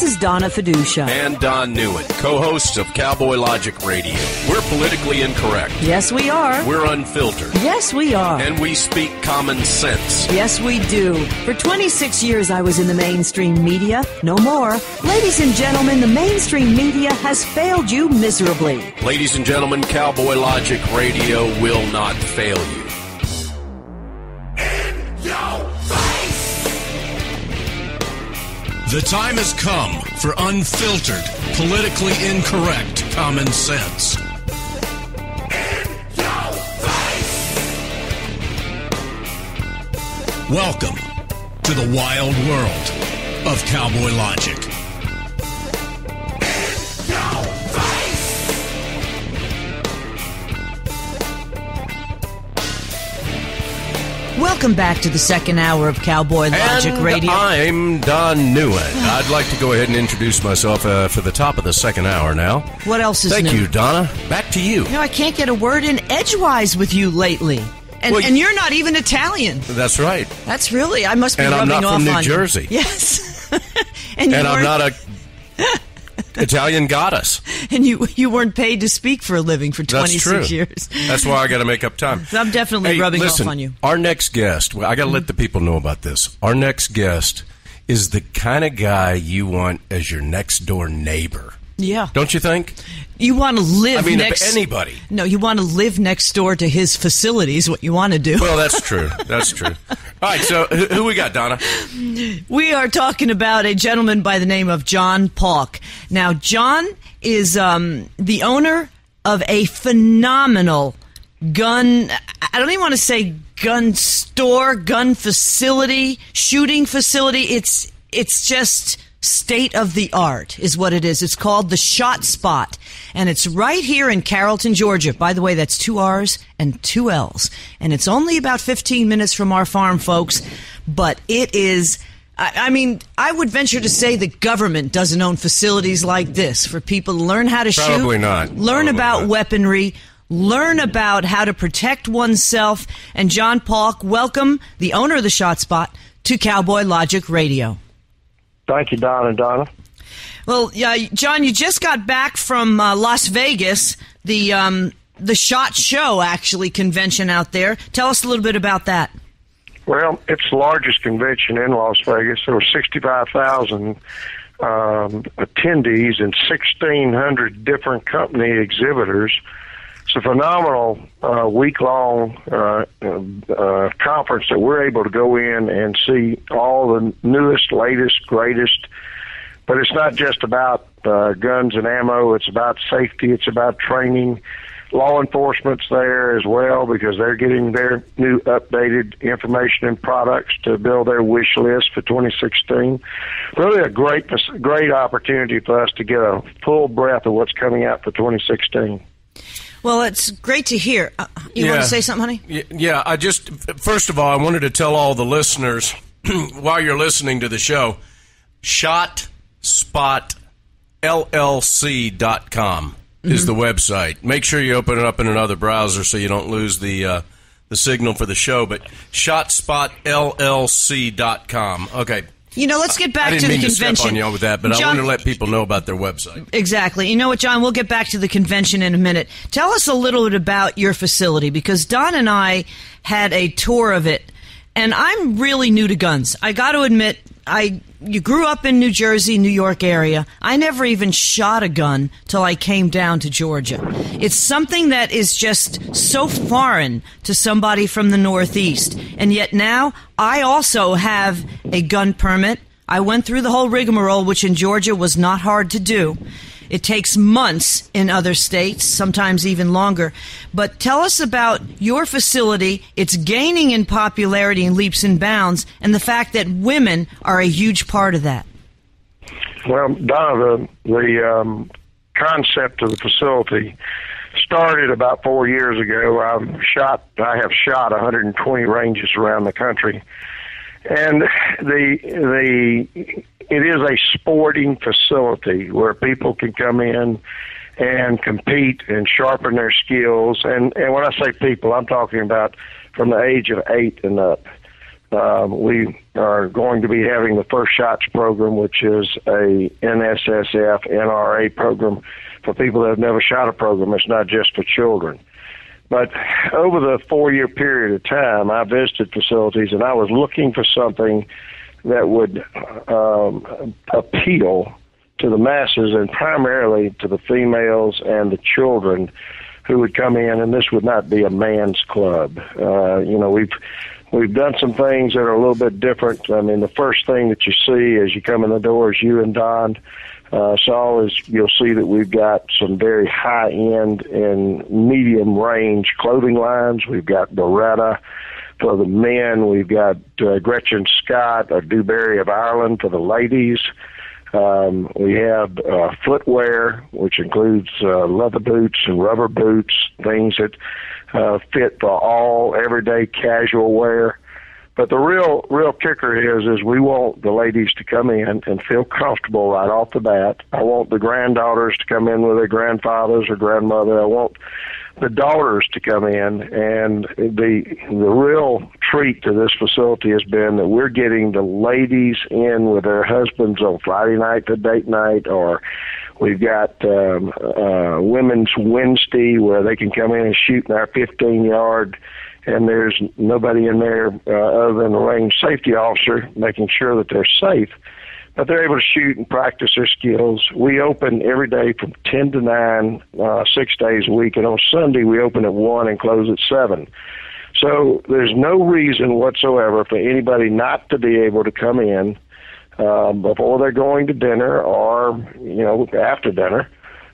This is Donna Fiducia. And Don Neuen, co-hosts of Cowboy Logic Radio. We're politically incorrect. Yes, we are. We're unfiltered. Yes, we are. And we speak common sense. Yes, we do. For 26 years, I was in the mainstream media. No more. Ladies and gentlemen, the mainstream media has failed you miserably. Ladies and gentlemen, Cowboy Logic Radio will not fail you. In your face! The time has come for unfiltered, politically incorrect common sense. In your face! Welcome to the wild world of Cowboy Logic. In your face! Welcome back to the second hour of Cowboy Logic And Radio. I'm Don Neuen. I'd like to go ahead and introduce myself for the top of the second hour now. What else is Thank new? you, Donna. Back to you. You know, I can't get a word in edgewise with you lately. And, Well, and you're not even Italian. That's right. That's really, I must be And I'm rubbing not off from New on you. Jersey. Yes. And I'm weren't- not a Italian goddess. And you weren't paid to speak for a living for 26 That's true. years. That's why I got to make up time. So I'm definitely rubbing listen, off on you. Our next guest, I got to let the people know about this. Our next guest is the kind of guy you want as your next door neighbor. Yeah. Don't you think? You want to live I mean, next... if anybody. No, you want to live next door to his facilities, what you want to do. Well, that's true. That's true. All right, so who we got, Donna? We are talking about a gentleman by the name of John Paulk. Now, John is the owner of a phenomenal gun, I don't even want to say gun store, gun facility, shooting facility. It's just state of the art is what it is. It's called the Shot Spot, and it's right here in Carrollton, Georgia. By the way, that's 2 R's and 2 L's, and it's only about 15 minutes from our farm, folks, but it is... I mean, I would venture to say the government doesn't own facilities like this for people to learn how to shoot. Probably not. Learn Probably about not. weaponry, learn about how to protect oneself. And John Paulk, welcome, the owner of the Shot Spot, to Cowboy Logic Radio. Thank you, Don and Donna. Well, John, you just got back from Las Vegas, the SHOT Show, actually, convention out there. Tell us a little bit about that. Well, it's the largest convention in Las Vegas. There were 65,000 attendees and 1,600 different company exhibitors. It's a phenomenal week-long conference that we're able to go in and see all the newest, latest, greatest. But it's not just about guns and ammo. It's about safety. It's about training. Law enforcement's there as well because they're getting their new updated information and products to build their wish list for 2016. Really a great opportunity for us to get a full breath of what's coming out for 2016. Well, it's great to hear. You want to say something, honey? Yeah, first of all, I wanted to tell all the listeners, while you're listening to the show, Shot Spot LLC.com is the website. Make sure you open it up in another browser so you don't lose the signal for the show, but ShotSpotLLC.com. Okay. You know, let's get back to the I didn't mean convention. to step on y'all with that, but John, I wanted to let people know about their website. Exactly. You know what, John? We'll get back to the convention in a minute. Tell us a little bit about your facility, because Don and I had a tour of it, and I'm really new to guns. I got to admit, you grew up in New Jersey, New York area. I never even shot a gun till I came down to Georgia. It's something that is just so foreign to somebody from the Northeast. And yet now I also have a gun permit. I went through the whole rigmarole, which in Georgia was not hard to do. It takes months in other states, sometimes even longer. But tell us about your facility. It's gaining in popularity in leaps and bounds, and the fact that women are a huge part of that. Well, Donna, the concept of the facility started about 4 years ago. I have shot 120 ranges around the country. And it is a sporting facility where people can come in and compete and sharpen their skills. And when I say people, I'm talking about from the age of 8 and up. we are going to be having the First Shots program, which is a NSSF, NRA program for people that have never shot a program. It's not just for children. But over the 4-year period of time, I visited facilities, and I was looking for something that would appeal to the masses and primarily to the females and the children who would come in, and this would not be a man's club. We've done some things that are a little bit different. I mean, the first thing that you see as you come in the door, as you and Don saw, is you'll see that we've got some very high-end and medium-range clothing lines. We've got Beretta for the men. We've got Gretchen Scott, or Dewberry of Ireland for the ladies. We have footwear, which includes leather boots and rubber boots, things that fit for all everyday casual wear. But the real kicker is we want the ladies to come in and feel comfortable right off the bat. I want the granddaughters to come in with their grandfathers or grandmother. I want the daughters to come in, and the real treat to this facility has been that we're getting the ladies in with their husbands on Friday night to date night, or we've got Women's Wednesday where they can come in and shoot in our 15-yard, and there's nobody in there other than the range safety officer making sure that they're safe. But they're able to shoot and practice their skills. We open every day from 10 to 9, 6 days a week, and on Sunday we open at 1 and close at 7. So there's no reason whatsoever for anybody not to be able to come in before they're going to dinner, or after dinner,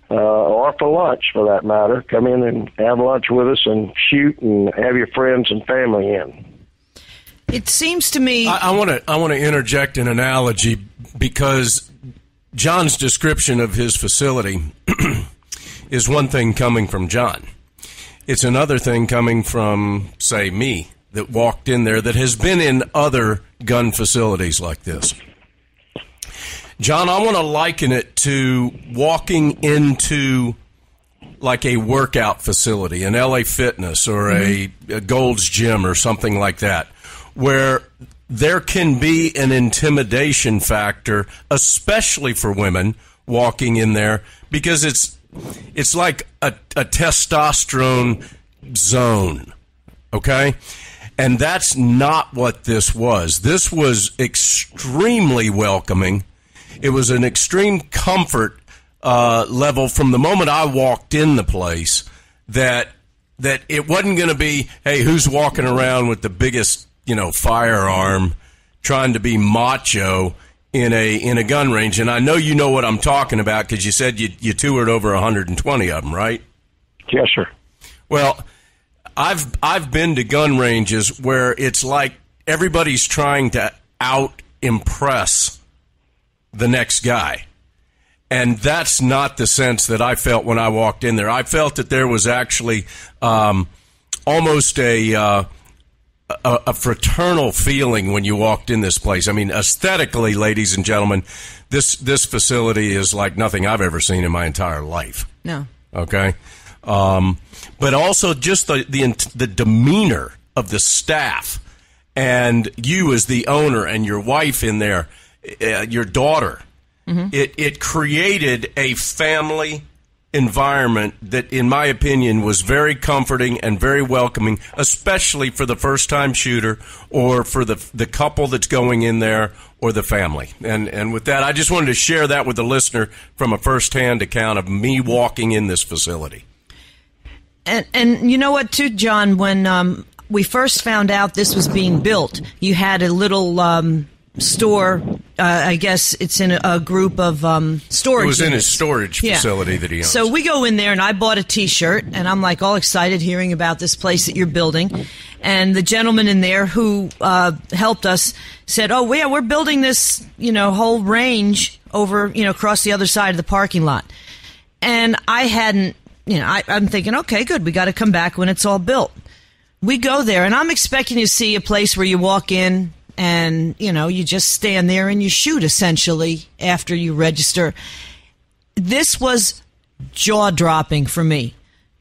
or for lunch for that matter. Come in and have lunch with us and shoot, and have your friends and family in. It seems to me I want to interject an analogy, because John's description of his facility is one thing coming from John. It's another thing coming from, say, me, that walked in there, that has been in other gun facilities like this. John, I want to liken it to walking into like a workout facility, an LA Fitness or a Gold's Gym or something like that, where there can be an intimidation factor, especially for women walking in there, because it's like a testosterone zone, okay? And that's not what this was. This was extremely welcoming. It was an extreme comfort level from the moment I walked in the place, that it wasn't going to be, hey, who's walking around with the biggest firearm, trying to be macho in a gun range. And I know you know what I'm talking about, because you said you toured over 120 of them, right? Yes, sir. Well, I've been to gun ranges where it's like everybody's trying to out-impress the next guy. And that's not the sense that I felt when I walked in there. I felt that there was actually almost a fraternal feeling when you walked in this place. I mean, aesthetically, ladies and gentlemen, this facility is like nothing I've ever seen in my entire life. No. Okay? But also just the demeanor of the staff, and you as the owner and your wife in there, your daughter. Mm-hmm. It created a family environment that, in my opinion, was very comforting and very welcoming, especially for the first-time shooter or for the couple that's going in there or the family. And with that, I just wanted to share that with the listener from a first-hand account of me walking in this facility. And you know what, too, John, when we first found out this was being built, you had a little store. I guess it's in a group of storage. It was units. in his storage facility that he owns. So we go in there, and I bought a T-shirt, and I'm like all excited hearing about this place that you're building. And the gentleman in there who helped us said, "Oh, yeah, we're building this, whole range over, across the other side of the parking lot." And I hadn't, I'm thinking, okay, good, we got to come back when it's all built. We go there, and I'm expecting to see a place where you walk in, and, you just stand there and you shoot, essentially, after you register. This was jaw-dropping for me.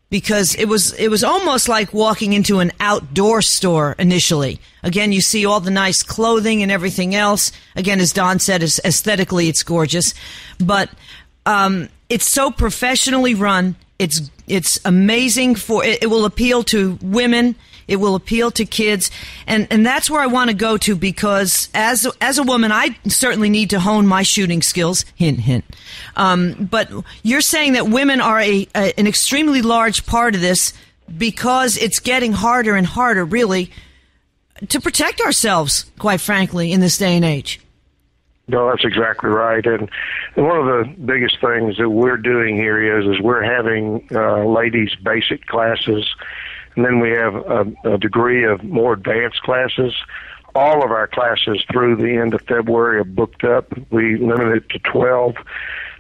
because it was almost like walking into an outdoor store initially. Again, you see all the nice clothing and everything else. Again, as Don said, aesthetically it's gorgeous, but it's so professionally run. It's amazing it will appeal to women. It will appeal to kids. And that's where I want to go to, because as a woman, I certainly need to hone my shooting skills. Hint, hint. But you're saying that women are an extremely large part of this, because it's getting harder and harder, really, to protect ourselves, quite frankly, in this day and age. No, that's exactly right. And one of the biggest things that we're doing here is we're having ladies' basic classes, and then we have a degree of more advanced classes. All of our classes through the end of February are booked up. We limit it to 12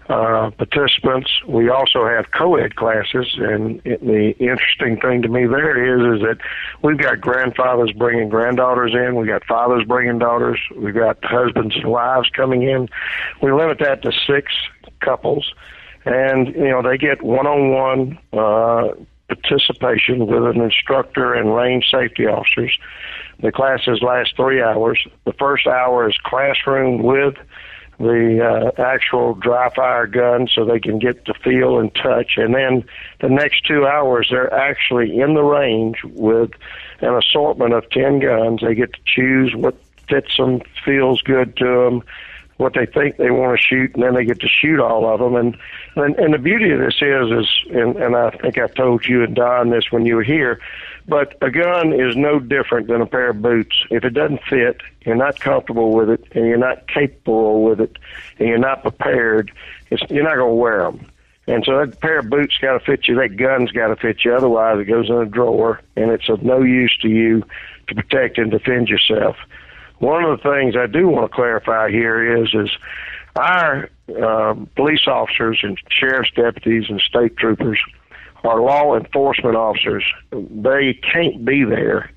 participants. We also have co-ed classes, and the interesting thing to me there is that we've got grandfathers bringing granddaughters in, we got fathers bringing daughters, we've got husbands and wives coming in. We limit that to 6 couples, and they get one-on-one participation with an instructor and range safety officers. The classes last 3 hours. The first hour is classroom with the actual dry fire gun, so they can get to feel and touch. And then the next 2 hours, they're actually in the range with an assortment of 10 guns. They get to choose what fits them, feels good to them, what they think they want to shoot, and then they get to shoot all of them. And the beauty of this is and I think I told you and Don this when you were here, but a gun is no different than a pair of boots. If it doesn't fit, you're not comfortable with it, and you're not capable with it, and you're not prepared, you're not going to wear them. And so that pair of boots got to fit you, that gun's got to fit you, otherwise it goes in a drawer, and it's of no use to you to protect and defend yourself. One of the things I do want to clarify here is our police officers and sheriff's deputies and state troopers are law enforcement officers. They can't be there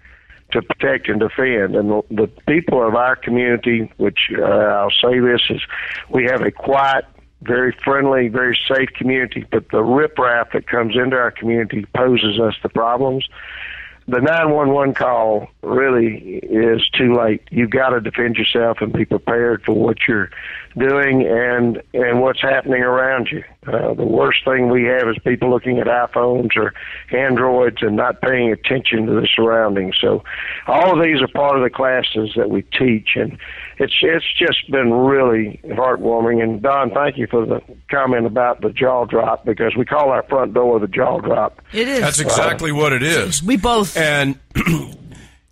to protect and defend. And the people of our community, which I'll say this, is we have a quiet, very friendly, very safe community, but the riprap that comes into our community poses us the problems. The 911 call really is too late. You've got to defend yourself and be prepared for what you're doing and what's happening around you. The worst thing we have is people looking at iPhones or Androids and not paying attention to the surroundings. So all of these are part of the classes that we teach, and it's just been really heartwarming. And Don, thank you for the comment about the jaw drop, because we call our front door the jaw drop. It is. That's exactly what it is. We both. And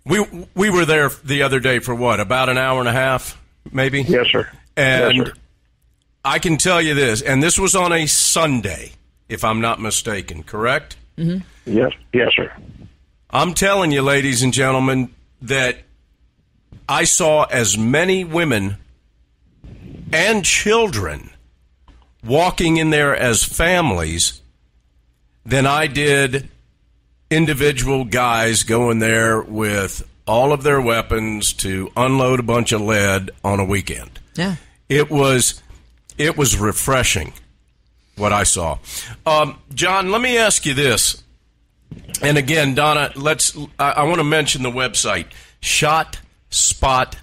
we were there the other day for what, about an hour and a half, maybe? Yes, sir. And yes, sir. I can tell you this, and this was on a Sunday, if I'm not mistaken, correct? Mm-hmm. Yes, sir. I'm telling you, ladies and gentlemen, that I saw as many women and children walking in there as families than I did individual guys going there with all of their weapons to unload a bunch of lead on a weekend. Yeah. It was refreshing what I saw. John, let me ask you this. And again, Donna, I want to mention the website, Shot Spot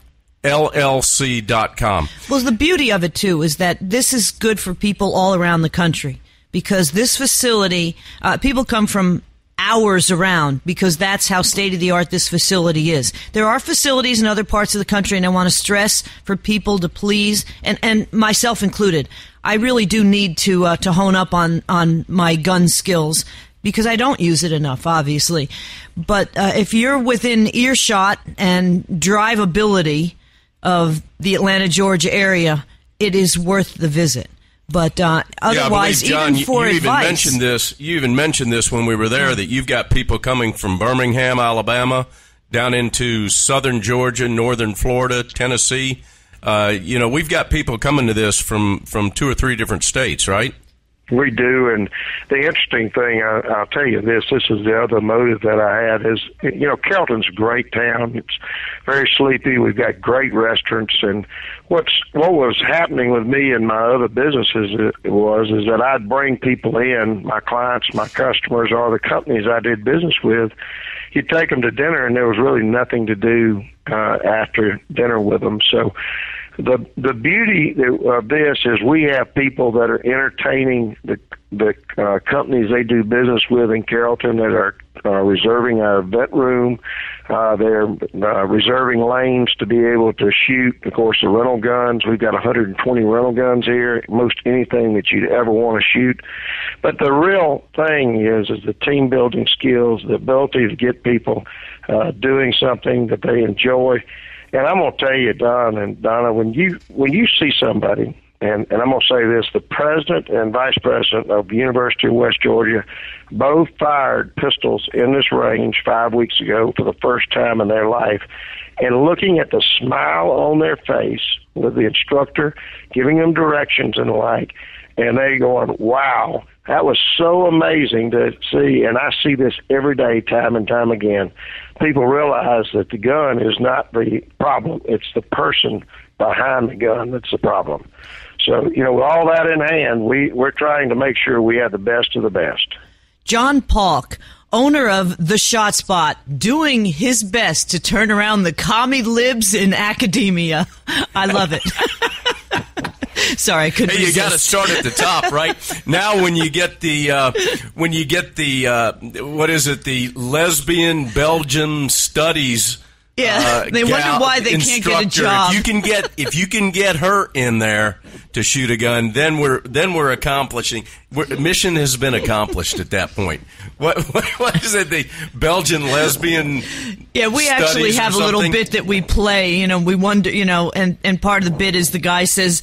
LLC.com. Well, the beauty of it, too, is that this is good for people all around the country, because this facility, people come from hours around, because that's how state-of-the-art this facility is. There are facilities in other parts of the country, and I want to stress for people to please, and myself included, I really do need to hone up on my gun skills, because I don't use it enough, obviously. But if you're within earshot and drivability of the Atlanta, Georgia area, it is worth the visit. But otherwise, John, even for advice, you even mentioned this when we were there, that you've got people coming from Birmingham, Alabama, down into southern Georgia, northern Florida, Tennessee. We've got people coming to this from 2 or 3 different states, right? We do, and the interesting thing, I'll tell you this is the other motive that I had is, Carrollton's a great town. It's very sleepy. We've got great restaurants, and what was happening with me and my other businesses is that I'd bring people in, my clients, my customers, or the companies I did business with. You'd take them to dinner, and there was really nothing to do after dinner with them. So the beauty of this is we have people that are entertaining the companies they do business with in Carrollton that are reserving our vet room. They're reserving lanes to be able to shoot, of course, the rental guns. We've got 120 rental guns here, most anything that you'd ever want to shoot. But the real thing is the team building skills, the ability to get people doing something that they enjoy. And I'm going to tell you, Don and Donna, when you see somebody, and I'm going to say this, the president and vice president of the University of West Georgia both fired pistols in this range 5 weeks ago for the first time in their life, and looking at the smile on their face with the instructor giving them directions and the like, and they going, wow, that was so amazing to see, and I see this every day, time and time again. People realize that the gun is not the problem. It's the person behind the gun that's the problem. So, with all that in hand, we're trying to make sure we have the best of the best. John Paulk, owner of the Shot Spot, doing his best to turn around the commie libs in academia. I love it. Sorry, I couldn't resist. You got to start at the top, right? Now, when you get the what is it? The lesbian Belgian studies. Yeah, they wonder why they can't get a job. If you can get her in there to shoot a gun, then we're accomplishing. Mission has been accomplished at that point. What is it? The Belgian lesbian? Yeah, we actually have a little bit that we play. We wonder. And part of the bit is the guy says,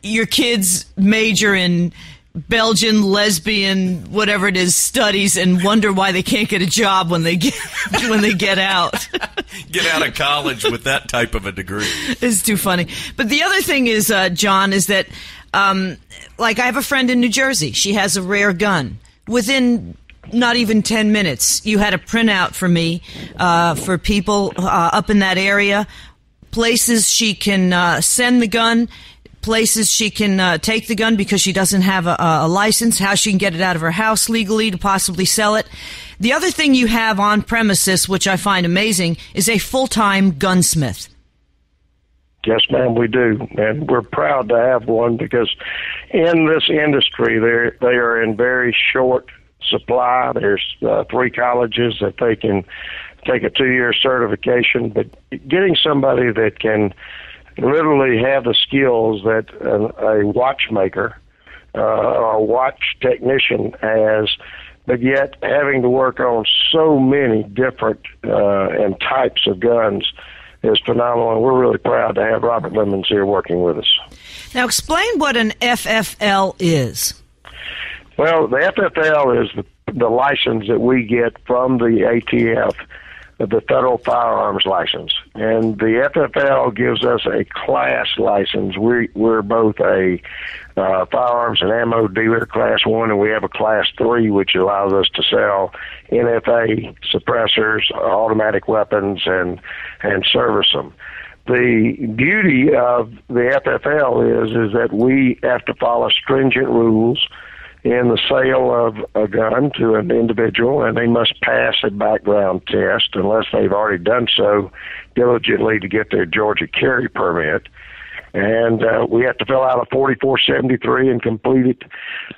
your kids major in Belgian, lesbian, whatever it is, studies, and wonder why they can't get a job when they get out. Get out of college with that type of a degree. It's too funny. But the other thing is, John, is that, I have a friend in New Jersey. She has a rare gun. Within not even 10 minutes, you had a printout for me for people up in that area, places she can send the gun, places she can take the gun because she doesn't have a license, how she can get it out of her house legally to possibly sell it. The other thing you have on premises, which I find amazing, is a full-time gunsmith. Yes, ma'am, we do. And we're proud to have one because in this industry, they are in very short supply. There's 3 colleges that they can take a 2-year certification, but getting somebody that can literally have the skills that a watchmaker or a watch technician has, but yet having to work on so many different and types of guns is phenomenal, and we're really proud to have Robert Lemons here working with us. Now, explain what an FFL is. Well, the FFL is the license that we get from the ATF, the Federal Firearms License. And the FFL gives us a class license. We're both a firearms and ammo dealer, Class 1, and we have a Class 3, which allows us to sell NFA suppressors, automatic weapons, and service them. The beauty of the FFL is that we have to follow stringent rules in the sale of a gun to an individual, and they must pass a background test unless they've already done so diligently to get their Georgia carry permit. And we have to fill out a 4473 and complete it.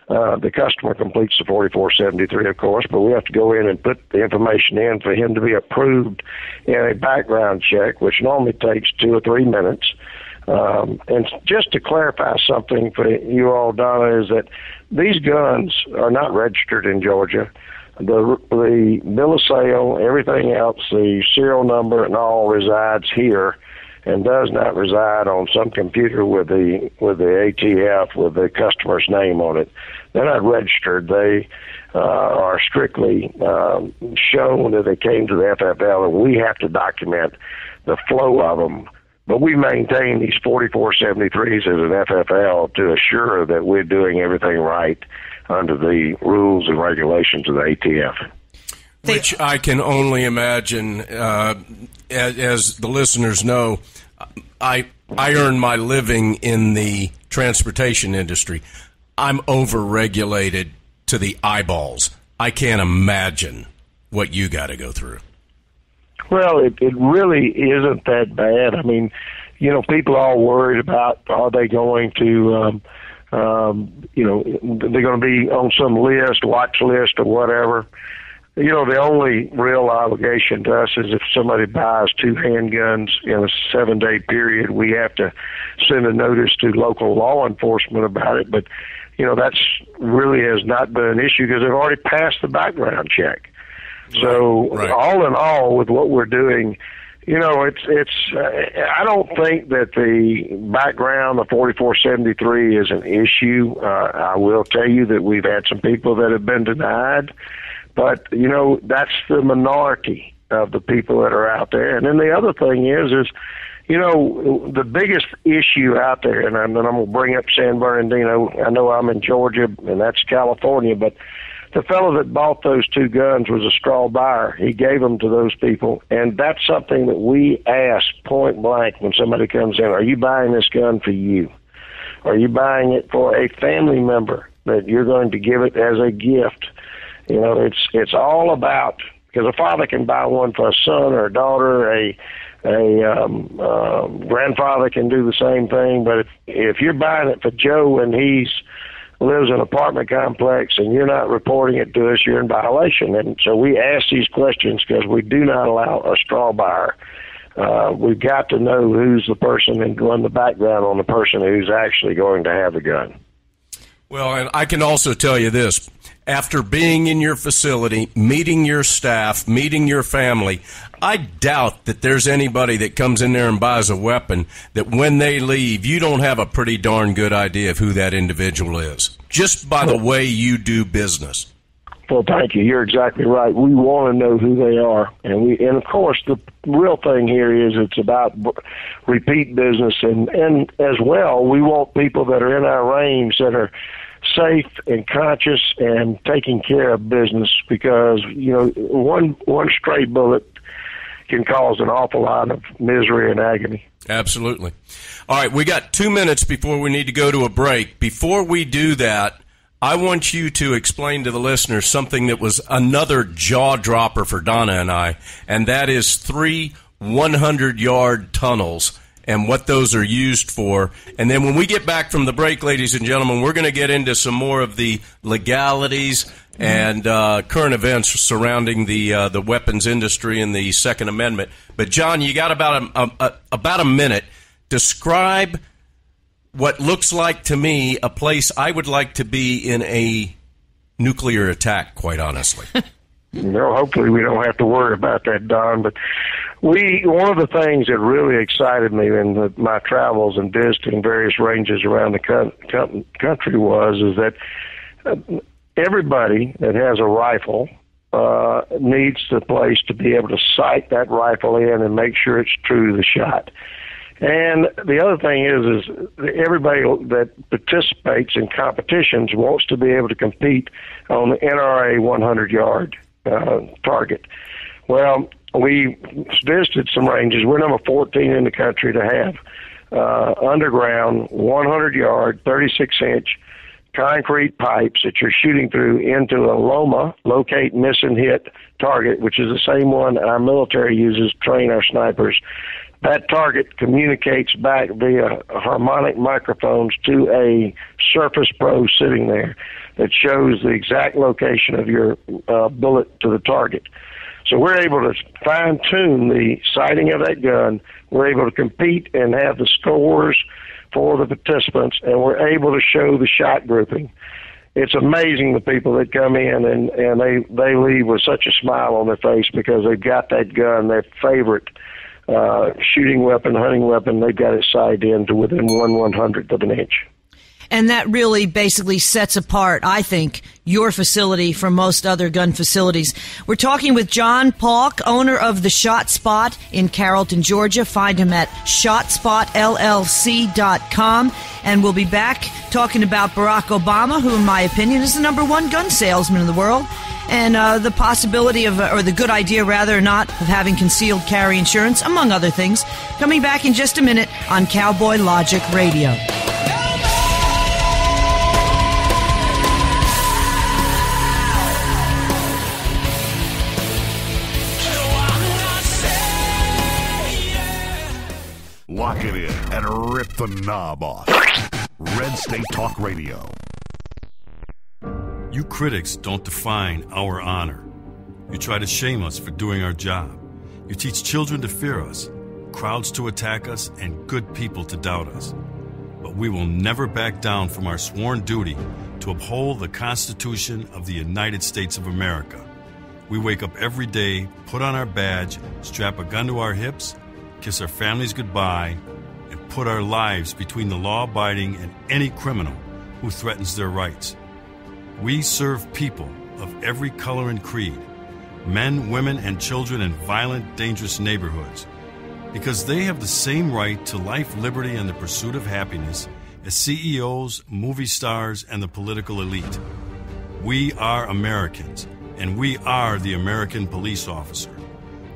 The customer completes the 4473, of course, but we have to go in and put the information in for him to be approved in a background check, which normally takes 2 or 3 minutes. And just to clarify something for you all, Donna, is that these guns are not registered in Georgia. The bill of sale, everything else, the serial number and all resides here and does not reside on some computer with the ATF with the customer's name on it. They're not registered. They are strictly shown that they came to the FFL, and we have to document the flow of them But we maintain these 4473s as an FFL to assure that we're doing everything right under the rules and regulations of the ATF. Which I can only imagine, as the listeners know, I earn my living in the transportation industry. I'm over-regulated to the eyeballs. I can't imagine what you got to go through. Well, it really isn't that bad. I mean, you know, people are all worried about, are they going to, you know, they're going to be on some list, watch list or whatever. You know, the only real obligation to us is if somebody buys 2 handguns in a 7-day period, we have to send a notice to local law enforcement about it. But, you know, that's really has not been an issue because they've already passed the background check. So all in all, with what we're doing, you know, it's. I don't think that the background, the 4473, is an issue. I will tell you that we've had some people that have been denied, but you know, that's the minority of the people that are out there. And then the other thing is, you know, the biggest issue out there, and I'm going to bring up San Bernardino. I know I'm in Georgia, and that's California, but the fellow that bought those 2 guns was a straw buyer. He gave them to those people, and that's something that we ask point blank when somebody comes in. Are you buying this gun for you? Are you buying it for a family member that you're going to give it as a gift? You know, it's all about, because a father can buy one for a son or a daughter, a grandfather can do the same thing, but if you're buying it for Joe and he's lives in an apartment complex and you're not reporting it to us, you're in violation. And so we ask these questions because we do not allow a straw buyer. We've got to know who's the person and run the background on the person who's actually going to have the gun. Well, and I can also tell you this. After being in your facility, meeting your staff, meeting your family, I doubt that there's anybody that comes in there and buys a weapon that when they leave, you don't have a pretty darn good idea of who that individual is, just by the way you do business. Well, thank you. You're exactly right. We want to know who they are. And of course, the real thing here is it's about repeat business. And as well, we want people that are in our range that are safe and conscious and taking care of business, because, you know, one stray bullet can cause an awful lot of misery and agony. Absolutely. All right, we got 2 minutes before we need to go to a break. Before we do that, I want you to explain to the listeners something that was another jaw-dropper for Donna and I, and that is 3 100-yard tunnels and what those are used for. And then when we get back from the break, ladies and gentlemen, we're going to get into some more of the legalities and current events surrounding the weapons industry and the Second Amendment. But, John, you got about a minute. Describe what looks like to me a place I would like to be in a nuclear attack, quite honestly. No, hopefully we don't have to worry about that, Don. But one of the things that really excited me in my travels and visiting various ranges around the country is that everybody that has a rifle needs the place to be able to sight that rifle in and make sure it's true to the shot. And the other thing is everybody that participates in competitions wants to be able to compete on the NRA 100-yard target. Well, we visited some ranges. We're number 14 in the country to have underground 100-yard, 36-inch concrete pipes that you're shooting through into a LOMA, locate, miss, and hit target, which is the same one our military uses to train our snipers. That target communicates back via harmonic microphones to a Surface Pro sitting there that shows the exact location of your bullet to the target. So we're able to fine-tune the sighting of that gun. We're able to compete and have the scores for the participants, and we're able to show the shot grouping. It's amazing the people that come in and they leave with such a smile on their face because they've got that gun, their favorite shooting weapon, hunting weapon. They've got it sighted in to within 1/100th of an inch. And that really basically sets apart, I think, your facility from most other gun facilities. We're talking with John Paulk, owner of the Shot Spot in Carrollton, Georgia. Find him at shotspotllc.com. And we'll be back talking about Barack Obama, who, in my opinion, is the #1 gun salesman in the world, and the possibility of, or the good idea, rather, not, of having concealed carry insurance, among other things. Coming back in just a minute on Cowboy Logic Radio. Lock it in and rip the knob off. Red State Talk Radio. You critics don't define our honor. You try to shame us for doing our job. You teach children to fear us, crowds to attack us, and good people to doubt us. But we will never back down from our sworn duty to uphold the Constitution of the United States of America. We wake up every day, put on our badge, strap a gun to our hips, kiss our families goodbye, and put our lives between the law-abiding and any criminal who threatens their rights. We serve people of every color and creed, men, women, and children in violent, dangerous neighborhoods, because they have the same right to life, liberty, and the pursuit of happiness as CEOs, movie stars, and the political elite. We are Americans, and we are the American police officer.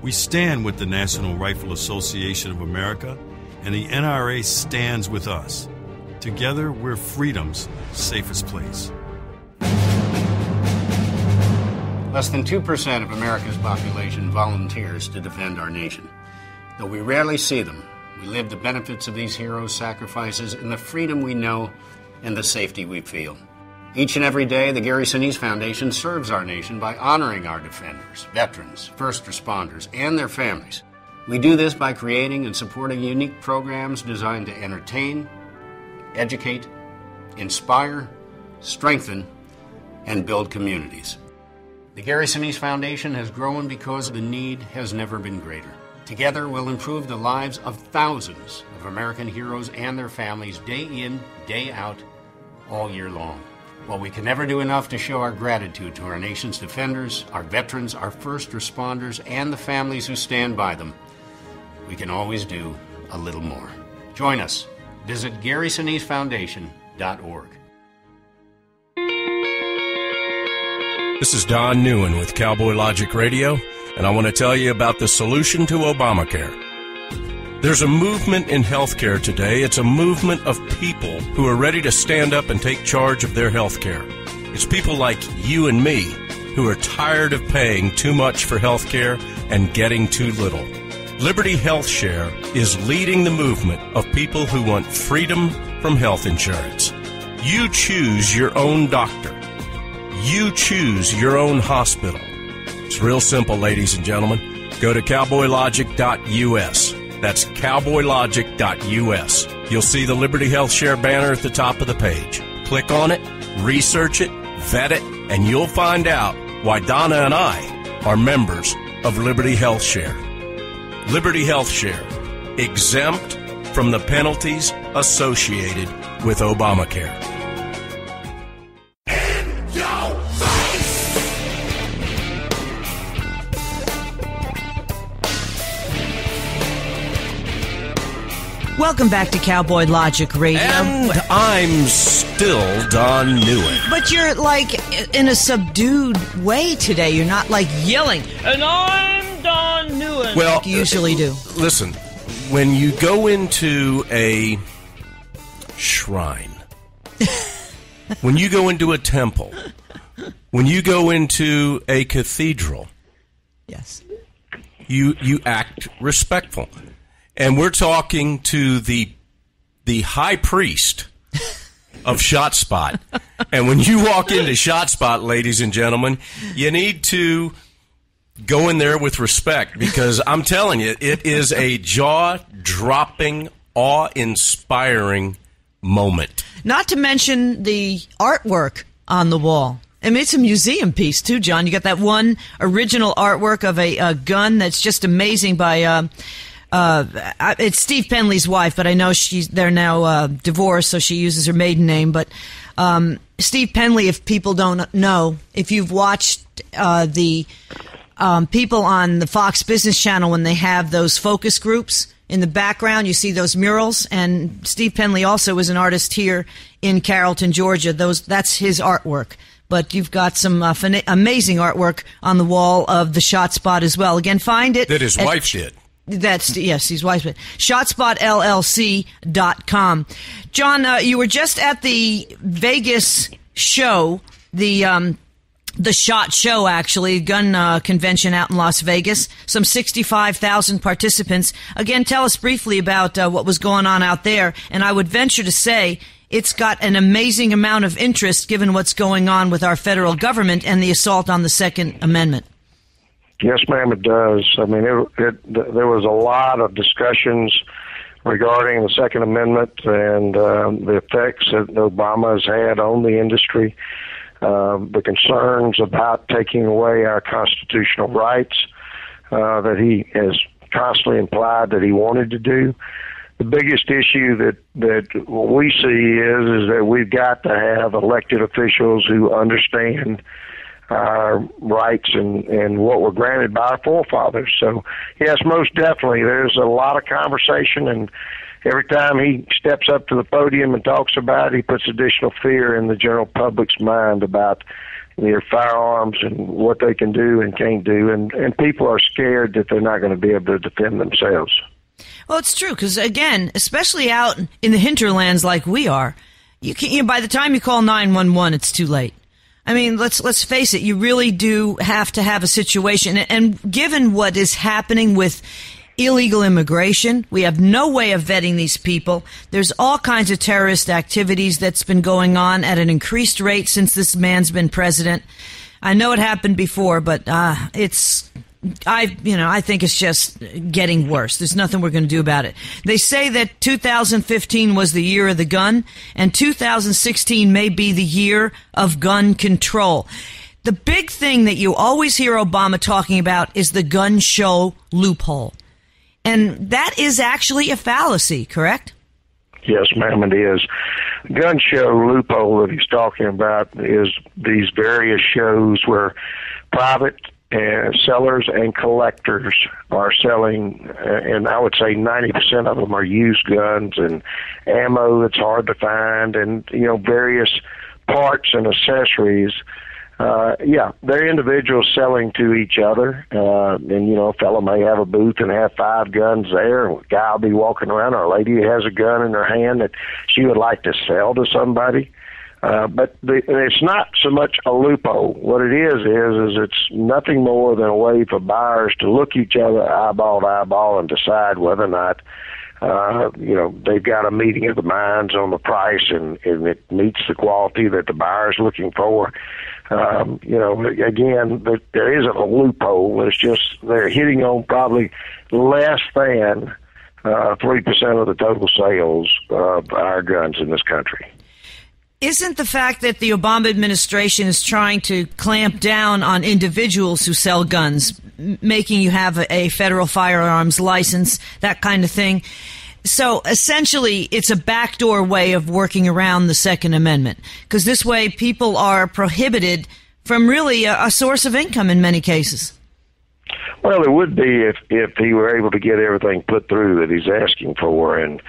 We stand with the National Rifle Association of America, and the NRA stands with us. Together, we're freedom's safest place. Less than 2% of America's population volunteers to defend our nation. Though we rarely see them, we live the benefits of these heroes' sacrifices in the freedom we know and the safety we feel. Each and every day, the Gary Sinise Foundation serves our nation by honoring our defenders, veterans, first responders, and their families. We do this by creating and supporting unique programs designed to entertain, educate, inspire, strengthen, and build communities. The Gary Sinise Foundation has grown because the need has never been greater. Together, we'll improve the lives of thousands of American heroes and their families day in, day out, all year long. While we can never do enough to show our gratitude to our nation's defenders, our veterans, our first responders, and the families who stand by them, we can always do a little more. Join us. Visit GarySiniseFoundation.org. This is Don Neuen with Cowboy Logic Radio, and I want to tell you about the solution to Obamacare. There's a movement in healthcare today. It's a movement of people who are ready to stand up and take charge of their healthcare. It's people like you and me who are tired of paying too much for healthcare and getting too little. Liberty Health Share is leading the movement of people who want freedom from health insurance. You choose your own doctor. You choose your own hospital. It's real simple, ladies and gentlemen. Go to cowboylogic.us. That's cowboylogic.us. You'll see the Liberty Health Share banner at the top of the page. Click on it, research it, vet it, and you'll find out why Donna and I are members of Liberty Health Share. Liberty Health Share, exempt from the penalties associated with Obamacare. Welcome back to Cowboy Logic Radio. And I'm still Don Neuen. But you're like in a subdued way today. You're not like yelling, and I'm Don Neuen, well, like you usually do. Listen, when you go into a shrine, when you go into a temple, when you go into a cathedral, yes, you act respectful. And we're talking to the high priest of Shot Spot. And when you walk into Shot Spot, ladies and gentlemen, you need to go in there with respect, because I'm telling you, it is a jaw-dropping, awe-inspiring moment. Not to mention the artwork on the wall. I mean, it's a museum piece, too, John. You got that one original artwork of a gun that's just amazing by it's Steve Penley's wife, but I know they're now divorced, so she uses her maiden name. But Steve Penley, if people don't know, if you've watched the people on the Fox Business Channel when they have those focus groups, in the background you see those murals, and Steve Penley also is an artist here in Carrollton, Georgia. That's his artwork. But you've got some amazing artwork on the wall of the Shot Spot as well. Again, find it. That his wife did. Yes, his wife did. ShotSpotLLC.com. John, you were just at the Vegas show, the SHOT show, actually, gun convention out in Las Vegas. Some 65,000 participants. Again, tell us briefly about what was going on out there. And I would venture to say it's got an amazing amount of interest given what's going on with our federal government and the assault on the Second Amendment. Yes, ma'am, it does. I mean, there was a lot of discussions regarding the Second Amendment and the effects that Obama has had on the industry. The concerns about taking away our constitutional rights that he has constantly implied that he wanted to do. The biggest issue that we see is that we've got to have elected officials who understand our rights and what were granted by our forefathers. So, yes, most definitely, there's a lot of conversation, and every time he steps up to the podium and talks about it, he puts additional fear in the general public's mind about their firearms and what they can do and can't do. And people are scared that they're not going to be able to defend themselves. Well, it's true, because, again, especially out in the hinterlands like we are, by the time you call 911, it's too late. I mean, let's face it, you really do have to have a situation. And given what is happening with illegal immigration, we have no way of vetting these people. There's all kinds of terrorist activities that's been going on at an increased rate since this man's been president. I know it happened before, but I think it's just getting worse. There's nothing we're going to do about it. They say that 2015 was the year of the gun, and 2016 may be the year of gun control. The big thing that you always hear Obama talking about is the gun show loophole. And that is actually a fallacy, correct? Yes, ma'am, it is. The gun show loophole that he's talking about is these various shows where private sellers and collectors are selling, and I would say 90% of them are used guns and ammo that's hard to find, and various parts and accessories. They're individuals selling to each other, and a fellow may have a booth and have 5 guns there, and a guy will be walking around, or a lady has a gun in her hand that she would like to sell to somebody. But it's not so much a loophole. What it is it's nothing more than a way for buyers to look each other eyeball to eyeball and decide whether or not, they've got a meeting of the minds on the price and it meets the quality that the buyer's looking for. Again, there isn't a loophole. It's just they're hitting on probably less than 3% of the total sales of our guns in this country. Isn't the fact that the Obama administration is trying to clamp down on individuals who sell guns, making you have a federal firearms license, that kind of thing? So essentially, it's a backdoor way of working around the Second Amendment, because this way people are prohibited from really a source of income in many cases. Well, it would be if he were able to get everything put through that he's asking for. And,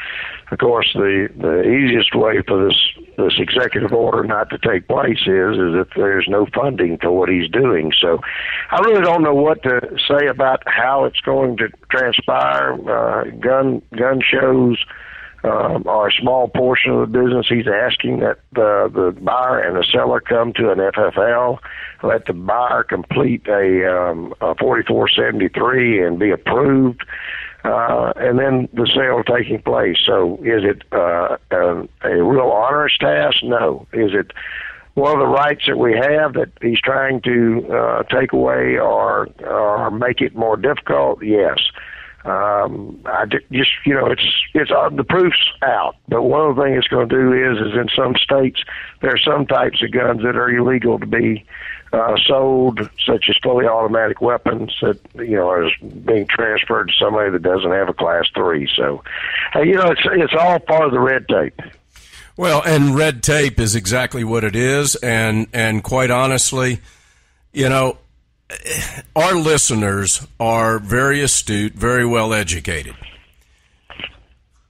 of course, the easiest way for this executive order not to take place is if there's no funding for what he's doing. So I really don't know what to say about how it's going to transpire. Gun shows are a small portion of the business. He's asking that the buyer and the seller come to an FFL, let the buyer complete a 4473 and be approved, and then the sale taking place. So is it a real onerous task? No. Is it one of the rights that we have that he's trying to take away or make it more difficult? Yes. The proof's out. But one of the things it's going to do is in some states there are some types of guns that are illegal to be sold, such as fully automatic weapons that, are being transferred to somebody that doesn't have a Class 3. So, it's all part of the red tape. Well, and red tape is exactly what it is, and quite honestly, our listeners are very astute, very well educated.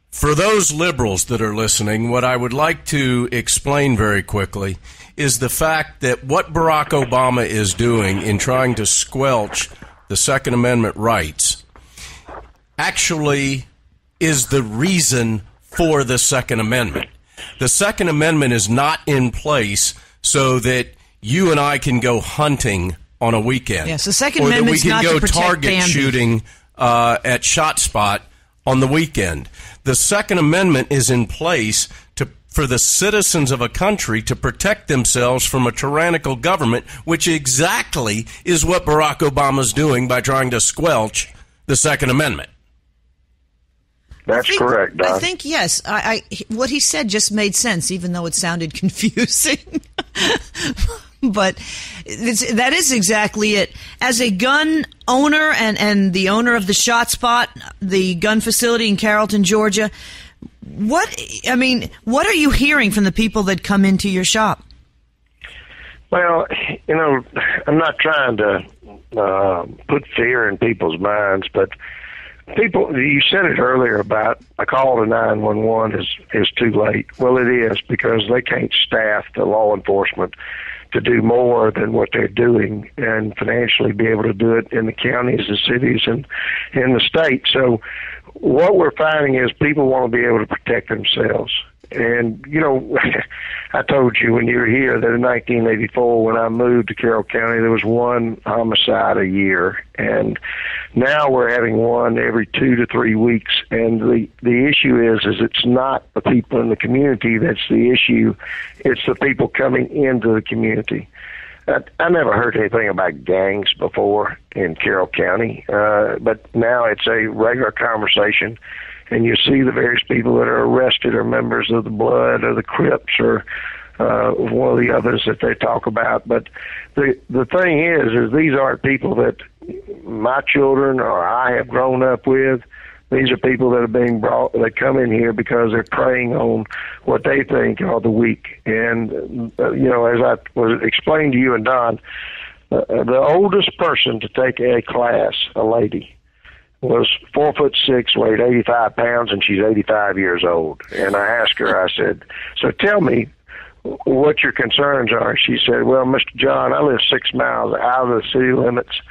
For those liberals that are listening, what I would like to explain very quickly is the fact that what Barack Obama is doing in trying to squelch the Second Amendment rights actually is the reason for the Second Amendment. The Second Amendment is not in place so that you and I can go hunting on a weekend. Yes, the Second Amendment's not to protect target Bambi. shooting at Shot Spot on the weekend. The Second Amendment is in place for the citizens of a country to protect themselves from a tyrannical government, which exactly is what Barack Obama's doing by trying to squelch the Second Amendment. That's correct, Don. I think, yes. What he said just made sense, even though it sounded confusing. But that is exactly it. As a gun owner and the owner of the Shot Spot, the gun facility in Carrollton, Georgia, what are you hearing from the people that come into your shop? Well, I'm not trying to put fear in people's minds, but people, you said it earlier about a call to 911 is too late. Well, it is, because they can't staff the law enforcement to do more than what they're doing and financially be able to do it in the counties, the cities, and in the state. So what we're finding is people want to be able to protect themselves. And, I told you when you were here that in 1984, when I moved to Carroll County, there was one homicide a year. And now we're having one every 2 to 3 weeks. And the issue is it's not the people in the community that's the issue. It's the people coming into the community. I never heard anything about gangs before in Carroll County, but now it's a regular conversation. And you see the various people that are arrested are members of the Blood or the Crips or one of the others that they talk about. But the thing is these aren't people that my children or I have grown up with. These are people that are being brought, that come in here because they're preying on what they think are the weak. And, as I was explained to you and Don, the oldest person to take a class, a lady, was 4'6", weighed 85 pounds, and she's 85 years old. And I asked her, I said, so tell me what your concerns are. She said, well, Mr. John, I live 6 miles out of the city limits,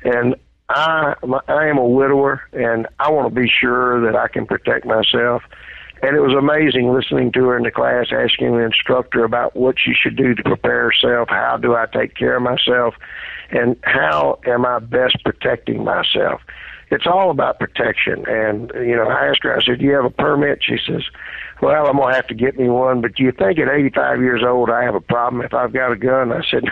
and I am a widower, and I want to be sure that I can protect myself. And it was amazing listening to her in the class, asking the instructor about what she should do to prepare herself. How do I take care of myself? And how am I best protecting myself? It's all about protection. And, I asked her, I said, do you have a permit? She says, well, I'm going to have to get me one, but do you think at 85 years old I have a problem if I've got a gun? I said,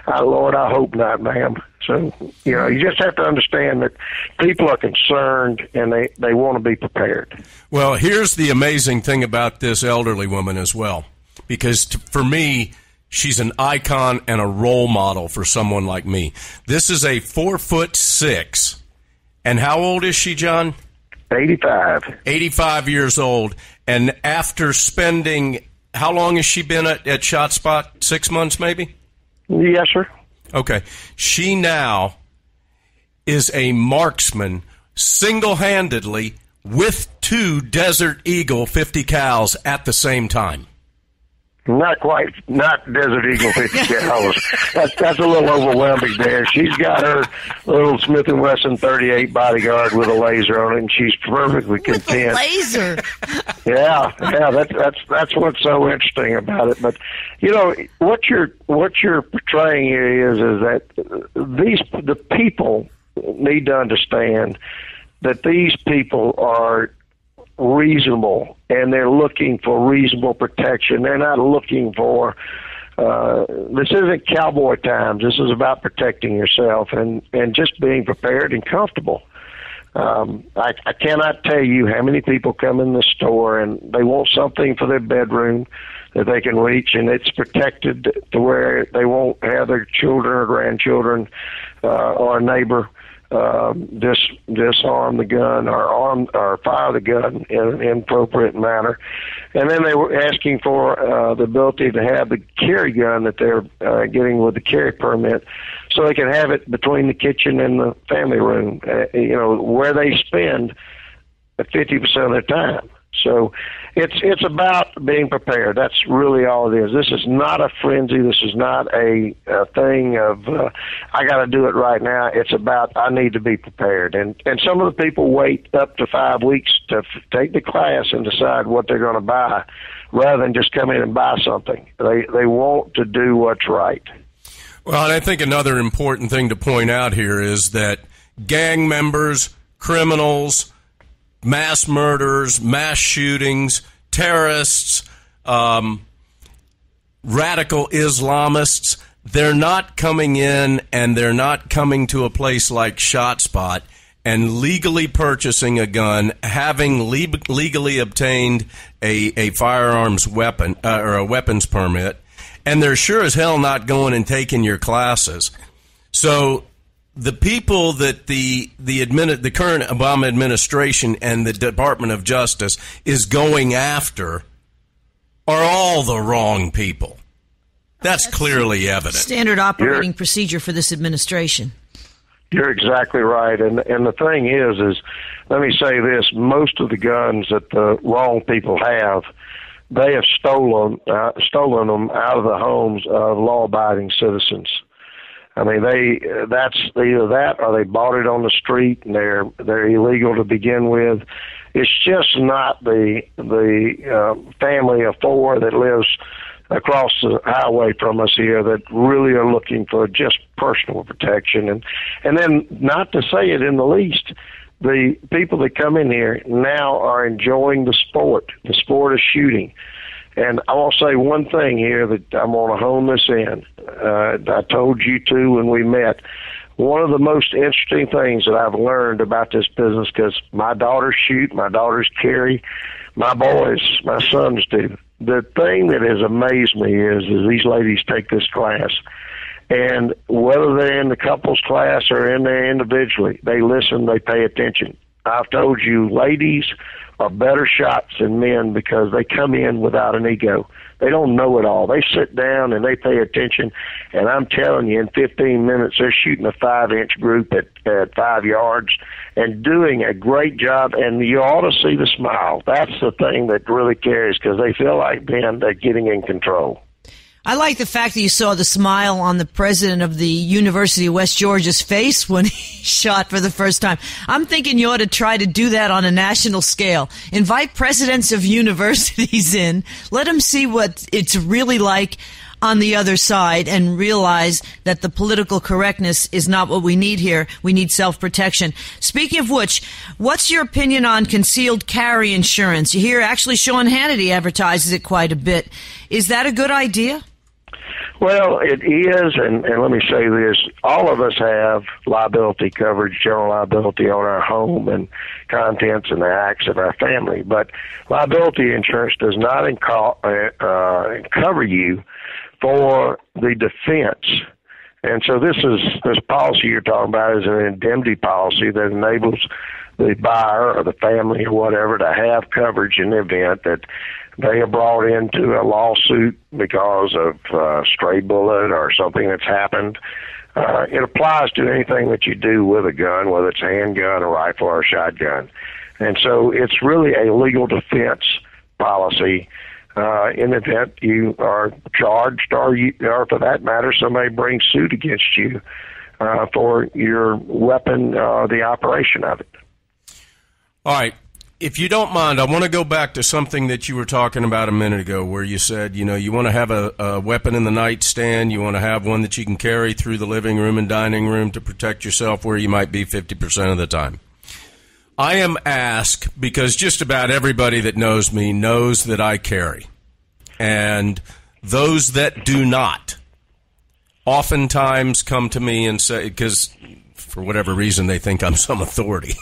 Lord, I hope not, ma'am. So, you just have to understand that people are concerned and they want to be prepared. Well, here's the amazing thing about this elderly woman as well, because for me, she's an icon and a role model for someone like me. This is a 4'6". And how old is she, John? 85. 85 years old. And after spending, how long has she been at Shot Spot? 6 months, maybe? Yes, sir. Okay. She now is a marksman single-handedly with 2 Desert Eagle 50 cals at the same time. Not quite, not Desert Eagle 50 cals. That's a little overwhelming there. She's got her little Smith & Wesson 38 bodyguard with a laser on it, and she's perfectly content. With a laser. Yeah, that's what's so interesting about it. But what you're portraying here is that the people need to understand that these people are reasonable, and they're looking for reasonable protection. They're not looking for this isn't cowboy times. This is about protecting yourself and just being prepared and comfortable. I cannot tell you how many people come in the store and they want something for their bedroom that they can reach, and it's protected to where they won't have their children or grandchildren or a neighbor disarm the gun or fire the gun in an inappropriate manner. And then they were asking for the ability to have the carry gun that they're getting with the carry permit, so they can have it between the kitchen and the family room, where they spend 50% of their time. So it's about being prepared. That's really all it is. This is not a frenzy. This is not a thing of I got to do it right now. It's about I need to be prepared. And some of the people wait up to 5 weeks to take the class and decide what they're going to buy, rather than just come in and buy something. They want to do what's right. Well, and I think another important thing to point out here is that gang members, criminals, mass murders, mass shootings, terrorists, radical Islamists, they're not coming in and they're not coming to a place like Shot Spot and legally purchasing a gun, having legally obtained a firearms weapon or a weapons permit, and they're sure as hell not going and taking your classes. So the people that the current Obama administration and the Department of Justice is going after are all the wrong people. That's clearly evident. Standard operating procedure for this administration. You're exactly right. And the thing is let me say this, most of the guns that the wrong people have, they have stolen them out of the homes of law-abiding citizens. I mean, that's either that or they bought it on the street and they're illegal to begin with. It's just not the family of four that lives across the highway from us here that really are looking for just personal protection. And then, not to say it in the least, the people that come in here now are enjoying the sport of shooting. And I want to say one thing here that I'm going to hone this in. I told you too when we met. One of the most interesting things that I've learned about this business, because my daughters shoot, my daughters carry, my sons do. The thing that has amazed me is these ladies take this class, and whether they're in the couples class or in there individually, they listen, they pay attention. I've told you, ladies are better shots than men because they come in without an ego. They don't know it all. They sit down and they pay attention, and I'm telling you, in 15 minutes, they're shooting a 5-inch group at 5 yards and doing a great job, and you ought to see the smile. That's the thing that really carries, because they feel like, man, they're getting in control. I like the fact that you saw the smile on the president of the University of West Georgia's face when he shot for the first time. I'm thinking you ought to try to do that on a national scale. Invite presidents of universities in, let them see what it's really like on the other side, and realize that the political correctness is not what we need here. We need self-protection. Speaking of which, what's your opinion on concealed carry insurance? You hear actually Sean Hannity advertises it quite a bit. Is that a good idea? Well, it is, and let me say this. All of us have liability coverage, general liability on our home and contents and the acts of our family, but liability insurance does not cover you for the defense. And so this policy you're talking about is an indemnity policy that enables the buyer or the family or whatever to have coverage in the event that they are brought into a lawsuit because of a stray bullet or something that's happened. It applies to anything that you do with a gun, whether it's a handgun, a rifle, or a shotgun. And so it's really a legal defense policy in the event you are charged or for that matter, somebody brings suit against you for your weapon, the operation of it. All right. If you don't mind, I want to go back to something that you were talking about a minute ago where you said, you want to have a weapon in the nightstand. You want to have one that you can carry through the living room and dining room to protect yourself where you might be 50% of the time. I am asked because just about everybody that knows me knows that I carry. And those that do not oftentimes come to me and say, because for whatever reason they think I'm some authority.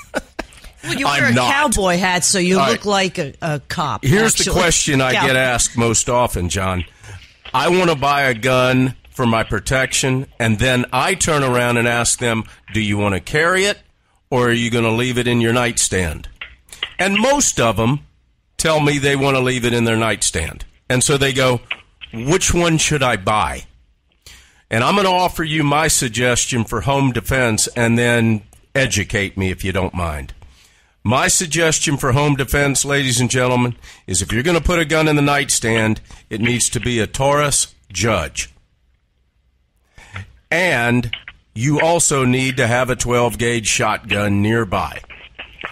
Well, you wear a cowboy hat, so you look like a cop. Here's the question I get asked most often, John. I want to buy a gun for my protection, and then I turn around and ask them, do you want to carry it, or are you going to leave it in your nightstand? And most of them tell me they want to leave it in their nightstand. And so they go, which one should I buy? And I'm going to offer you my suggestion for home defense, and then educate me if you don't mind. My suggestion for home defense, ladies and gentlemen, is if you're going to put a gun in the nightstand, it needs to be a Taurus Judge. And you also need to have a 12-gauge shotgun nearby.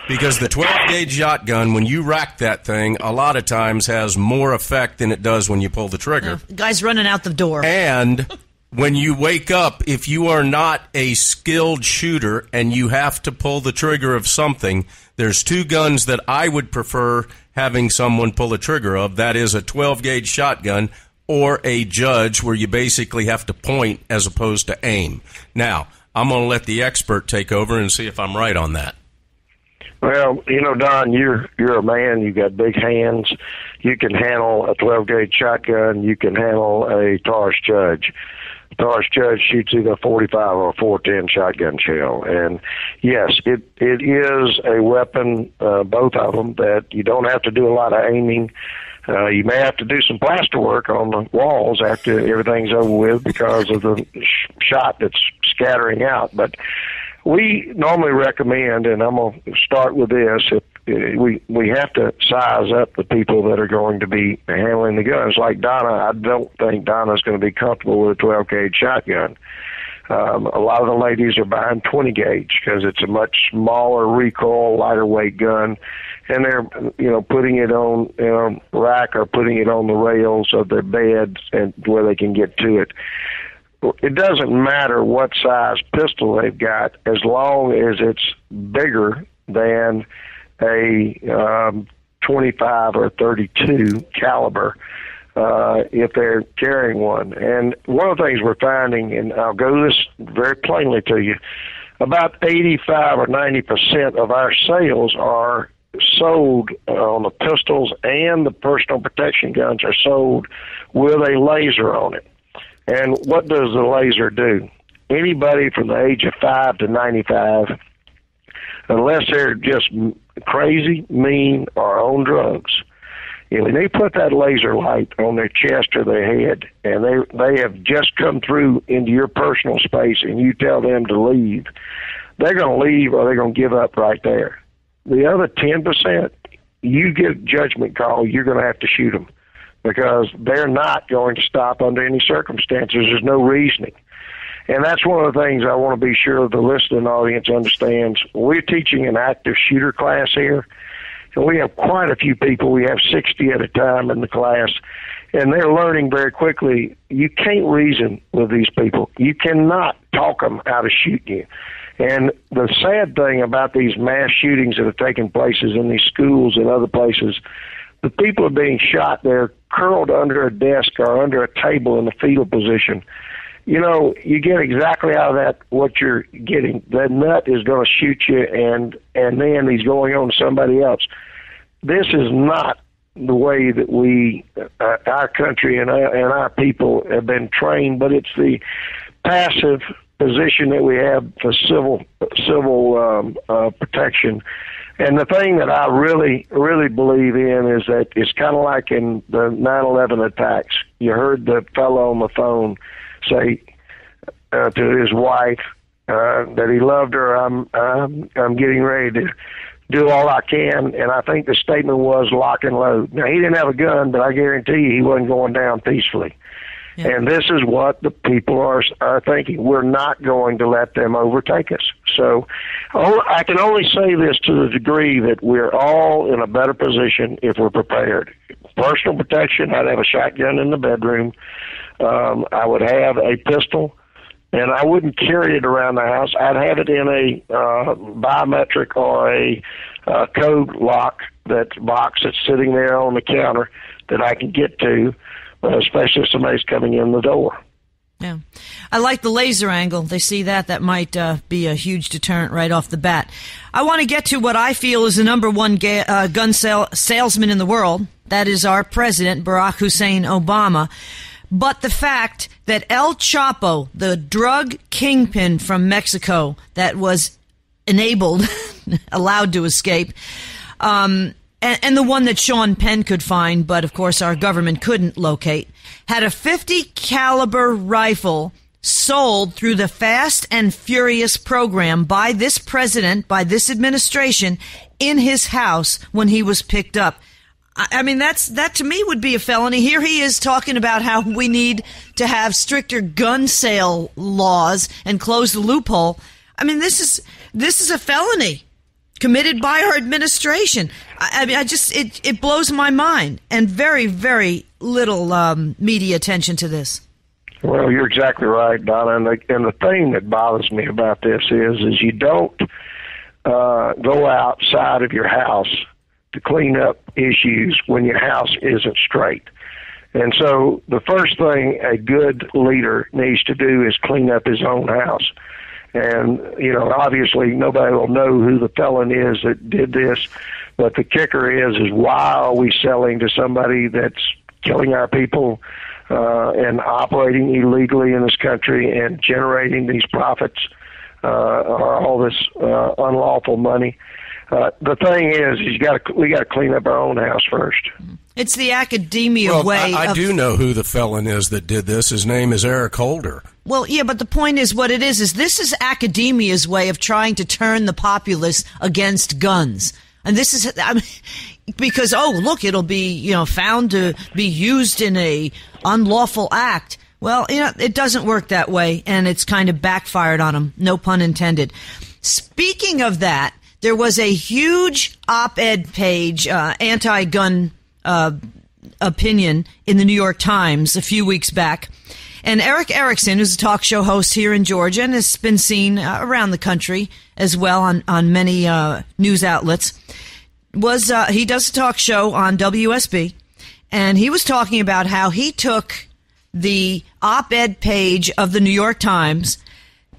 Because the 12-gauge shotgun, when you rack that thing, a lot of times has more effect than it does when you pull the trigger. Guy's running out the door. And when you wake up, if you are not a skilled shooter and you have to pull the trigger of something, there's two guns that I would prefer having someone pull the trigger of. That is a 12-gauge shotgun or a Judge, where you basically have to point as opposed to aim. Now, I'm going to let the expert take over and see if I'm right on that. Well, Don, you're a man. You got big hands. You can handle a 12-gauge shotgun. You can handle a Taurus Judge. Taurus Judge shoots either a 45 or a 410 shotgun shell. And yes, it is a weapon, both of them, that you don't have to do a lot of aiming. You may have to do some plaster work on the walls after everything's over with because of the shot that's scattering out. But we normally recommend, and I'm going to start with this, we have to size up the people that are going to be handling the guns. Like Donna, I don't think Donna's going to be comfortable with a 12-gauge shotgun. A lot of the ladies are buying 20-gauge because it's a much smaller recoil, lighter weight gun, and they're putting it on a rack or putting it on the rails of their beds and where they can get to it. It doesn't matter what size pistol they've got as long as it's bigger than a 25 or 32 caliber if they're carrying one. And one of the things we're finding, and I'll go this very plainly to you, about 85 or 90% of our sales are sold on the pistols, and the personal protection guns are sold with a laser on it. And what does the laser do? Anybody from the age of 5 to 95, unless they're just crazy, mean, or on drugs, when they put that laser light on their chest or their head, and they have just come through into your personal space, and you tell them to leave, they're going to leave or they're going to give up right there. The other 10%, you get a judgment call, you're going to have to shoot them, because they're not going to stop under any circumstances. There's no reasoning. And that's one of the things I want to be sure the listening audience understands. We're teaching an active shooter class here, and we have quite a few people. We have 60 at a time in the class, and they're learning very quickly. You can't reason with these people. You cannot talk them out of shooting you. And the sad thing about these mass shootings that are taking places in these schools and other places, the people are being shot. They're curled under a desk or under a table in a fetal position. You get exactly out of that what you're getting. That nut is going to shoot you, and then he's going on to somebody else. This is not the way that we, our country and our people have been trained, but it's the passive position that we have for civil protection. And the thing that I really, really believe in is that it's kind of like in the 9/11 attacks. You heard the fellow on the phone say to his wife that he loved her. I'm getting ready to do all I can, and I think the statement was lock and load. Now, he didn't have a gun, but I guarantee you he wasn't going down peacefully. Yeah. And this is what the people are thinking. We're not going to let them overtake us. So I can only say this to the degree that we're all in a better position if we're prepared. Personal protection, I'd have a shotgun in the bedroom. I would have a pistol, and I wouldn't carry it around the house. I'd have it in a biometric or a code lock box that's sitting there on the counter that I can get to, especially if somebody's coming in the door. Yeah. I like the laser angle. They see that. That might be a huge deterrent right off the bat. I want to get to what I feel is the number one gun salesman in the world. That is our president, Barack Hussein Obama. But the fact that El Chapo, the drug kingpin from Mexico that was enabled, allowed to escape, and the one that Sean Penn could find, but of course our government couldn't locate, had a 50 caliber rifle sold through the Fast and Furious program by this president, by this administration, in his house when he was picked up. I mean, that to me would be a felony. Here he is talking about how we need to have stricter gun sale laws and close the loophole. I mean, this is a felony committed by our administration. I mean, it blows my mind, and very, very little media attention to this. Well, you're exactly right, Donna. And the thing that bothers me about this is you don't go outside of your house to clean up issues when your house isn't straight. And so the first thing a good leader needs to do is clean up his own house. And, obviously nobody will know who the felon is that did this, but the kicker is why are we selling to somebody that's killing our people and operating illegally in this country and generating these profits or all this unlawful money? The thing is we got to clean up our own house first. It's the academia way. I do know who the felon is that did this. His name is Eric Holder. Well, yeah, but the point is what it is this is academia's way of trying to turn the populace against guns. And this is because, look, it'll be, found to be used in a unlawful act. Well, it doesn't work that way, and it's kind of backfired on them. No pun intended. Speaking of that, there was a huge op-ed page, anti-gun opinion in the New York Times a few weeks back. And Eric Erickson, who's a talk show host here in Georgia and has been seen around the country as well on many news outlets, he does a talk show on WSB, and he was talking about how he took the op-ed page of the New York Times,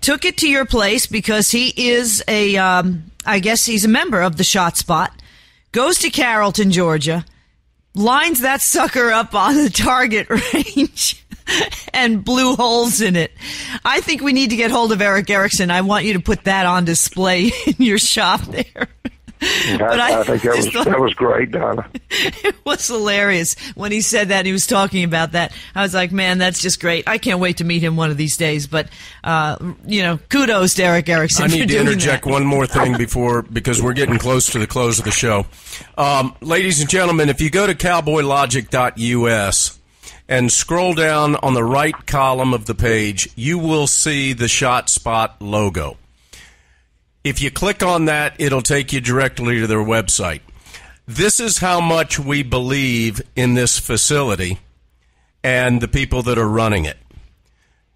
took it to your place because he is I guess he's a member of the Shot Spot, goes to Carrollton, Georgia, lines that sucker up on the target range and blew holes in it. I think we need to get hold of Eric Erickson. I want you to put that on display in your shop there. I think that was great, Donna. It was hilarious when he said that. He was talking about that. I was like, man, that's just great. I can't wait to meet him one of these days. But, kudos to Eric Erickson. I need to interject one more thing because we're getting close to the close of the show. Ladies and gentlemen, if you go to cowboylogic.us and scroll down on the right column of the page, you will see the Shot Spot logo. If you click on that, it'll take you directly to their website. This is how much we believe in this facility and the people that are running it.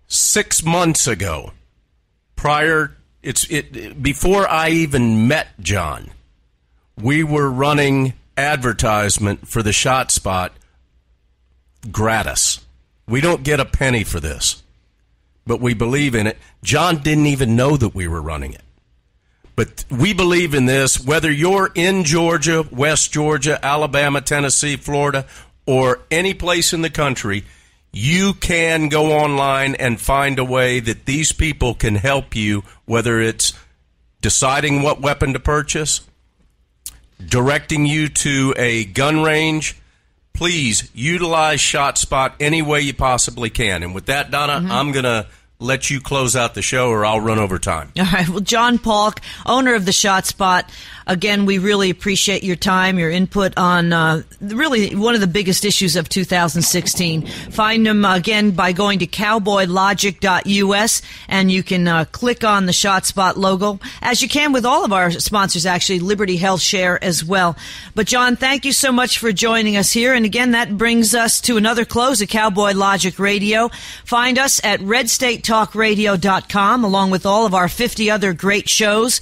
6 months ago, before I even met John, we were running advertisement for the Shot Spot gratis. We don't get a penny for this, but we believe in it. John didn't even know that we were running it. But we believe in this, whether you're in Georgia, West Georgia, Alabama, Tennessee, Florida, or any place in the country, you can go online and find a way that these people can help you, whether it's deciding what weapon to purchase, directing you to a gun range. Please utilize Shot Spot any way you possibly can. And with that, Donna, I'm going to let you close out the show or I'll run over time. All right. Well, John Paulk, owner of the Shot Spot, again, we really appreciate your time, your input on really one of the biggest issues of 2016. Find them, again, by going to cowboylogic.us, and you can click on the Shot Spot logo, as you can with all of our sponsors, actually, Liberty Health Share as well. But, John, thank you so much for joining us here. And, again, that brings us to another close of Cowboy Logic Radio. Find us at Red State Talk redstatetalkradio.com, along with all of our 50 other great shows,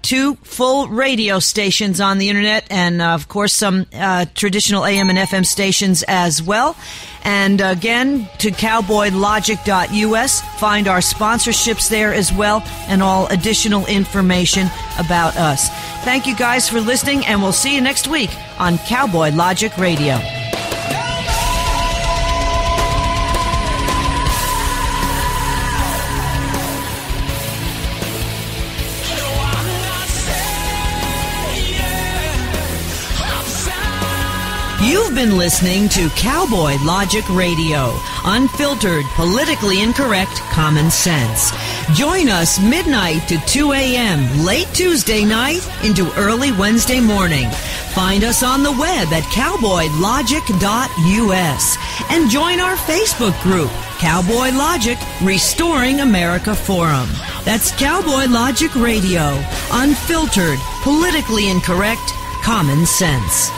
2 full radio stations on the internet, and of course some traditional AM and FM stations as well. And again, to cowboylogic.us, find our sponsorships there as well, and all additional information about us. Thank you guys for listening, and we'll see you next week on Cowboy Logic Radio. You've been listening to Cowboy Logic Radio, unfiltered, politically incorrect common sense. Join us midnight to 2 a.m., late Tuesday night into early Wednesday morning. Find us on the web at cowboylogic.us and join our Facebook group, Cowboy Logic Restoring America Forum. That's Cowboy Logic Radio, unfiltered, politically incorrect common sense.